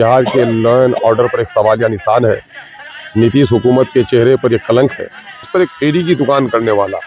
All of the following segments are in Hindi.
बिहार के लॉ एंड ऑर्डर पर एक सवालिया निशान है। नीतीश हुकूमत के चेहरे पर एक कलंक है। उस पर एक फेरी की दुकान करने वाला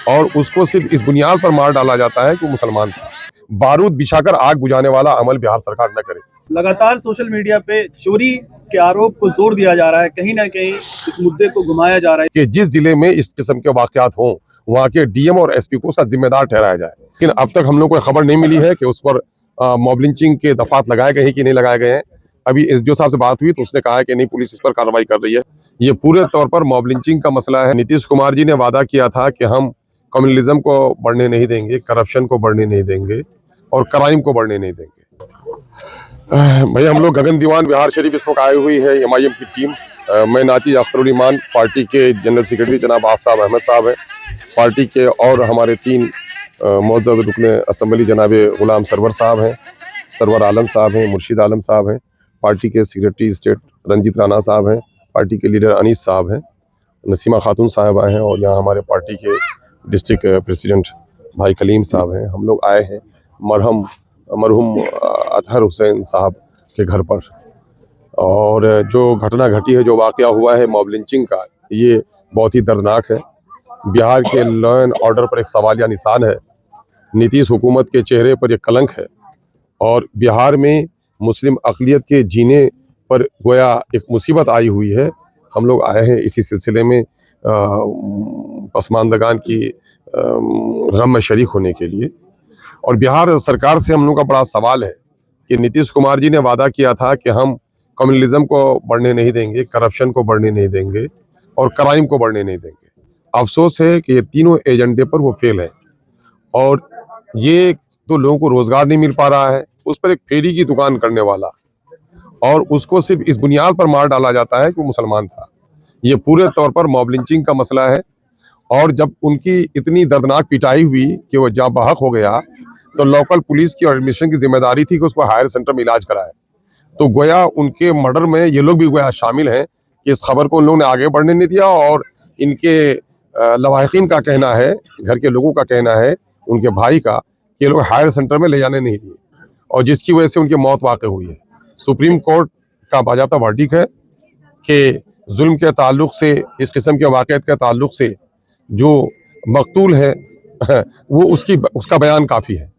और उसको सिर्फ इस बुनियाद पर मार डाला जाता है कि वो मुसलमान था। बारूद बिछाकर आग बुझाने वाला अमल बिहार सरकार न करे। लगातार सोशल मीडिया पे चोरी के आरोप को जोर दिया जा रहा है, कहीं ना कहीं इस मुद्दे को घुमाया जा रहा है कि जिस जिले में इस किस्म के वाकयात हों वहाँ के डीएम और एसपी को उसका जिम्मेदार ठहराया जाए। लेकिन अब तक हम लोग को खबर नहीं मिली है कि उस पर मॉब लिंचिंग के दफात लगाए गए हैं कि नहीं लगाए गए हैं। अभी एसडीओ साहब से बात हुई तो उसने कहा है कि नहीं, पुलिस इस पर कार्रवाई कर रही है। ये पूरे तौर पर मॉब लिंचिंग का मसला है। नीतीश कुमार जी ने वादा किया था कि हम कम्युनलिज्म को बढ़ने नहीं देंगे, करप्शन को बढ़ने नहीं देंगे और क्राइम को बढ़ने नहीं देंगे। भाई हम लोग गगन दीवान बिहार शरीफ इस वक्त आई हुई है एमआईएम की टीम। मैं नाची अख्तरुल ईमान, पार्टी के जनरल सेक्रेटरी जनाब आफ्ताब अहमद साहब हैं, पार्टी के और हमारे 3 मौजूद रुकने असम्बली जनाब गुलाम सरवर साहब हैं, सरवर आलम साहब हैं, मुर्शिद आलम साहब हैं, पार्टी के सेक्रेटरी स्टेट रंजीत राणा साहब हैं, पार्टी के लीडर अनीस साहब हैं, नसीमा खातून साहबा हैं और यहाँ हमारे पार्टी के डिस्ट्रिक्ट प्रेसिडेंट भाई कलीम साहब हैं। हम लोग आए हैं मरहूम अतहर हुसैन साहब के घर पर। और जो घटना घटी है, जो वाक़या हुआ है मॉब लिंचिंग का, ये बहुत ही दर्दनाक है। बिहार के लॉ एंड ऑर्डर पर एक सवालिया निशान है। नीतीश हुकूमत के चेहरे पर एक कलंक है और बिहार में मुस्लिम अक़लियत के जीने पर गोया एक मुसीबत आई हुई है। हम लोग आए हैं इसी सिलसिले में पसमानदगान की गम में शरीक होने के लिए। और बिहार सरकार से हम लोग का बड़ा सवाल है कि नीतीश कुमार जी ने वादा किया था कि हम कम्युनलिज्म को बढ़ने नहीं देंगे, करप्शन को बढ़ने नहीं देंगे और क्राइम को बढ़ने नहीं देंगे। अफसोस है कि ये तीनों एजेंडे पर वो फेल है और ये तो लोगों को रोजगार नहीं मिल पा रहा है। उस पर एक फेरी की दुकान करने वाला और उसको सिर्फ इस बुनियाद पर मार डाला जाता है कि वो मुसलमान था। ये पूरे तौर पर मॉब लिंचिंग का मसला है। और जब उनकी इतनी दर्दनाक पिटाई हुई कि वो जहाँ बहक हो गया तो लोकल पुलिस की और एडमिनिस्ट्रेशन की जिम्मेदारी थी कि उसको हायर सेंटर में इलाज कराए। तो गोया उनके मर्डर में ये लोग भी गोया शामिल हैं कि इस खबर को उन लोगों ने आगे बढ़ने नहीं दिया। और इनके लवाहिकीन का कहना है, घर के लोगों का कहना है, उनके भाई का, कि ये लोग हायर सेंटर में ले जाने नहीं दिए और जिसकी वजह से उनकी मौत वाक़ हुई है। सुप्रीम कोर्ट का बाज़ाब्ता वर्डिक्ट है कि जुल्म के ताल्लुक से, इस किस्म के वाक़यात के ताल्लुक से जो मकतूल है वो उसका बयान काफ़ी है।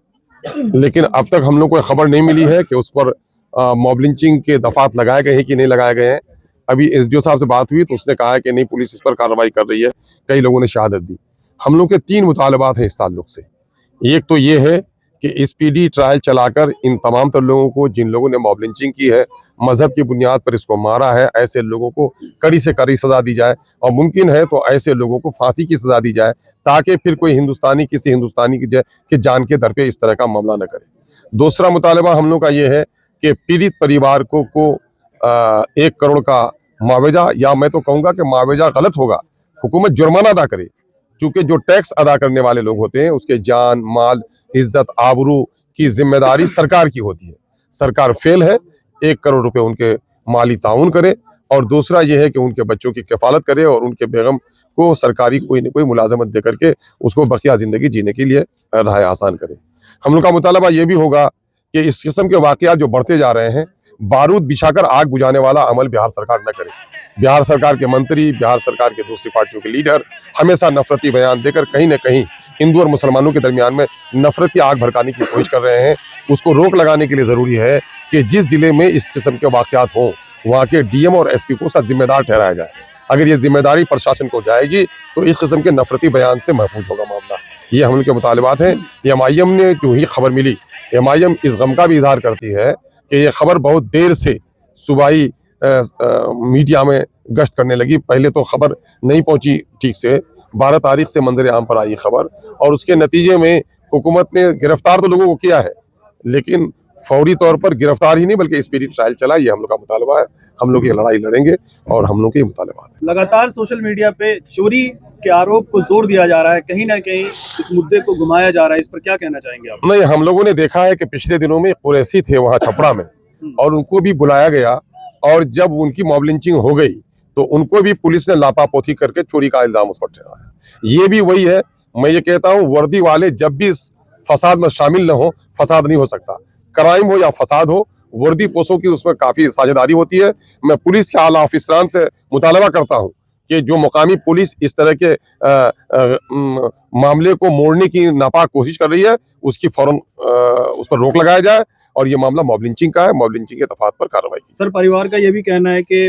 लेकिन अब तक हम लोग को खबर नहीं मिली है कि उस पर मॉब लिंचिंग के दफात लगाए गए हैं कि नहीं लगाए गए हैं। अभी एसडीओ साहब से बात हुई तो उसने कहा है कि नहीं, पुलिस इस पर कार्रवाई कर रही है। कई लोगों ने शहादत दी। हम लोग के 3 मुतालबात हैं इस ताल्लुक से। एक तो ये है कि स्पीडी ट्रायल चलाकर इन तमाम तर लोगों को, जिन लोगों ने मॉब लिंचिंग की है, मजहब की बुनियाद पर इसको मारा है, ऐसे लोगों को कड़ी से कड़ी सजा दी जाए और मुमकिन है तो ऐसे लोगों को फांसी की सजा दी जाए ताकि फिर कोई हिंदुस्तानी किसी हिंदुस्तानी की जान के दर पे इस तरह का मामला न करे। दूसरा मुतालबा हम लोग का ये है कि पीड़ित परिवार को 1 करोड़ का मुआवजा, या मैं तो कहूँगा कि मुआवजा गलत होगा, हुकूमत जुर्माना अदा करे। चूँकि जो टैक्स अदा करने वाले लोग होते हैं उसके जान, माल, इज्जत, आबरू की जिम्मेदारी सरकार की होती है। सरकार फेल है। 1 करोड़ रुपए उनके माली ताउन करे और दूसरा ये है कि उनके बच्चों की किफालत करे और उनके बेगम को सरकारी कोई न कोई मुलाजमत दे करके उसको बकिया ज़िंदगी जीने के लिए राह आसान करे। हम लोग का मुतालबा ये भी होगा कि इस किस्म के वाकयात जो बढ़ते जा रहे हैं, बारूद बिछाकर आग बुझाने वाला अमल बिहार सरकार न करे। बिहार सरकार के मंत्री, बिहार सरकार के दूसरी पार्टियों के लीडर हमेशा नफरती बयान देकर कहीं न कहीं हिंदू और मुसलमानों के दरमियान में नफरत की आग भड़काने की कोशिश कर रहे हैं। उसको रोक लगाने के लिए ज़रूरी है कि जिस जिले में इस किस्म के वाकयात हों वहाँ के डीएम और एसपी को उसका जिम्मेदार ठहराया जाए। अगर ये जिम्मेदारी प्रशासन को जाएगी तो इस किस्म के नफरती बयान से महफूज होगा मामला। ये हम लोग के मुतालबात हैं। एमआईएम ने जो ही खबर मिली, एमआईएम इस गम का भी इजहार करती है कि ये खबर बहुत देर से सूबाई मीडिया में गश्त करने लगी। पहले तो खबर नहीं पहुंची ठीक से, 12 तारीख से मंजर आम पर आई खबर और उसके नतीजे में हुकूमत ने गिरफ्तार तो लोगों को किया है, लेकिन फौरी तौर पर गिरफ्तार ही नहीं बल्कि स्पीडी ट्रायल चला। ये हम लोग का मुतालबा है। हम लोग ये लड़ाई लड़ेंगे और हम लोग के मुतालबात है। लगातार सोशल मीडिया पे चोरी के आरोप को जोर दिया जा रहा है, कहीं ना कहीं इस मुद्दे को घुमाया जा रहा है, इस पर क्या कहना चाहेंगे आप? नहीं, हम लोगों ने देखा है कि पिछले दिनों में कुरैशी थे वहाँ छपरा में और उनको भी बुलाया गया और जब उनकी मॉब लिंचिंग हो गई तो उनको भी पुलिस ने लापापोती करके चोरी का इल्जाम उस पर ठहराया। ये भी वही है। मैं ये कहता हूँ, वर्दी वाले जब भी इस फसाद में शामिल न हो, फसाद नहीं हो सकता। क्राइम हो या फसाद हो, वर्दी पोस्तों की उसमें काफी साझेदारी होती है। मैं पुलिस के आला ऑफिसरान से मुतालबा करता हूं कि जो मुकामी पुलिस इस तरह के मामले को मोड़ने की नापाक कोशिश कर रही है, उसकी फौरन उस पर रोक लगाया जाए और ये मामला मॉब लिंचिंग का है, मॉब लिंचिंग के दफात पर कार्रवाई की। सर, परिवार का ये भी कहना है कि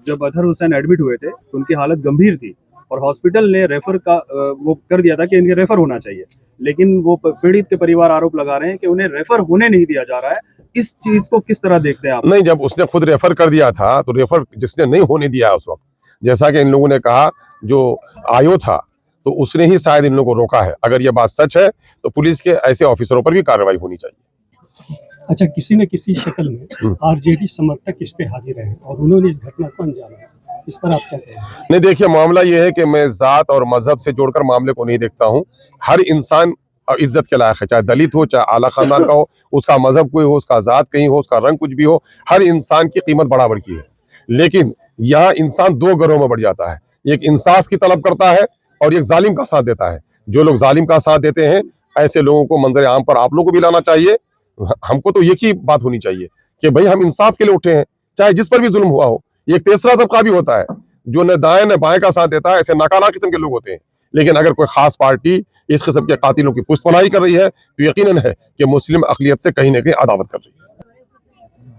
जब अजहर हुसैन एडमिट हुए थे तो उनकी हालत गंभीर थी और हॉस्पिटल ने रेफर का वो कर दिया था कि इनके रेफर होना चाहिए, लेकिन वो पीड़ित के परिवार आरोप लगा रहे हैं कि उन्हें रेफर होने नहीं दिया जा रहा है। इस चीज को किस तरह देखते हैं आप? नहीं, जब उसने खुद रेफर कर दिया था तो रेफर जिसने नहीं होने दिया उस वक्त, जैसा कि इन लोगों ने कहा, जो आयो था तो उसने ही शायद इन लोगों को रोका है। अगर ये बात सच है तो पुलिस के ऐसे ऑफिसरों पर भी कार्रवाई होनी चाहिए। अच्छा, किसी न किसी शक्ल में आरजेडी समर्थक इस पे हाजिर रहे और उन्होंने इस घटना को अंजाम दिया, इस पर आप क्या कहें? नहीं, देखिए, मामला ये है कि मैं जात और मजहब से जोड़कर मामले को नहीं देखता हूँ। हर इंसान इज्जत के लायक है, चाहे दलित हो, चाहे आला खानदान का हो, उसका मजहब कोई हो, उसका जात कहीं हो, उसका रंग कुछ भी हो, हर इंसान की कीमत बराबर की है। लेकिन यहाँ इंसान दो घरों में बढ़ जाता है, एक इंसाफ की तलब करता है और एक जालिम का साथ देता है। जो लोग जालिम का साथ देते हैं, ऐसे लोगों को मंजर आम पर आप लोगों को भी लाना चाहिए। हमको तो एक ही बात होनी चाहिए कि भाई हम इंसाफ के लिए उठे हैं, चाहे जिस पर भी जुल्म हुआ हो। एक तीसरा तबका भी होता है जो न दाएं न बाएं का साथ देता है, ऐसे नाकारा किस्म के लोग होते हैं। लेकिन अगर कोई खास पार्टी इस किस्म के कातिलों की पुष्टपनाही कर रही है तो यकीनन है कि मुस्लिम अक़लियत से कहीं न कहीं अदावत कर रही है।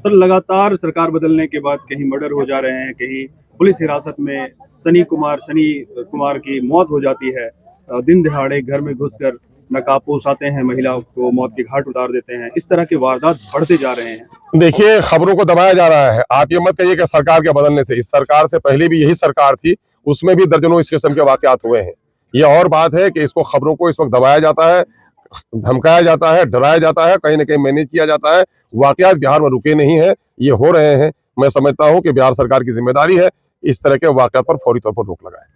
सर, लगातार सरकार बदलने के बाद कहीं मर्डर हो जा रहे हैं, कहीं पुलिस हिरासत में सनी कुमार की मौत हो जाती है। दिन दिहाड़े घर में घुसकर नकाबपोश आते हैं, महिला को मौत के घाट उतार देते हैं। इस तरह के वारदात बढ़ते जा रहे हैं। देखिए, खबरों को दबाया जा रहा है। आप ये मत कहिए कि सरकार के बदलने से, इस सरकार से पहले भी यही सरकार थी, उसमें भी दर्जनों इस किस्म के वाकयात हुए हैं। ये और बात है कि इसको खबरों को इस वक्त दबाया जाता है, धमकाया जाता है, डराया जाता है, कहीं ना कहीं मैनेज किया जाता है। वाकयात बिहार में रुके नहीं है, ये हो रहे हैं। मैं समझता हूं कि बिहार सरकार की जिम्मेदारी है इस तरह के वाकयात पर फौरी तौर पर रोक लगाए।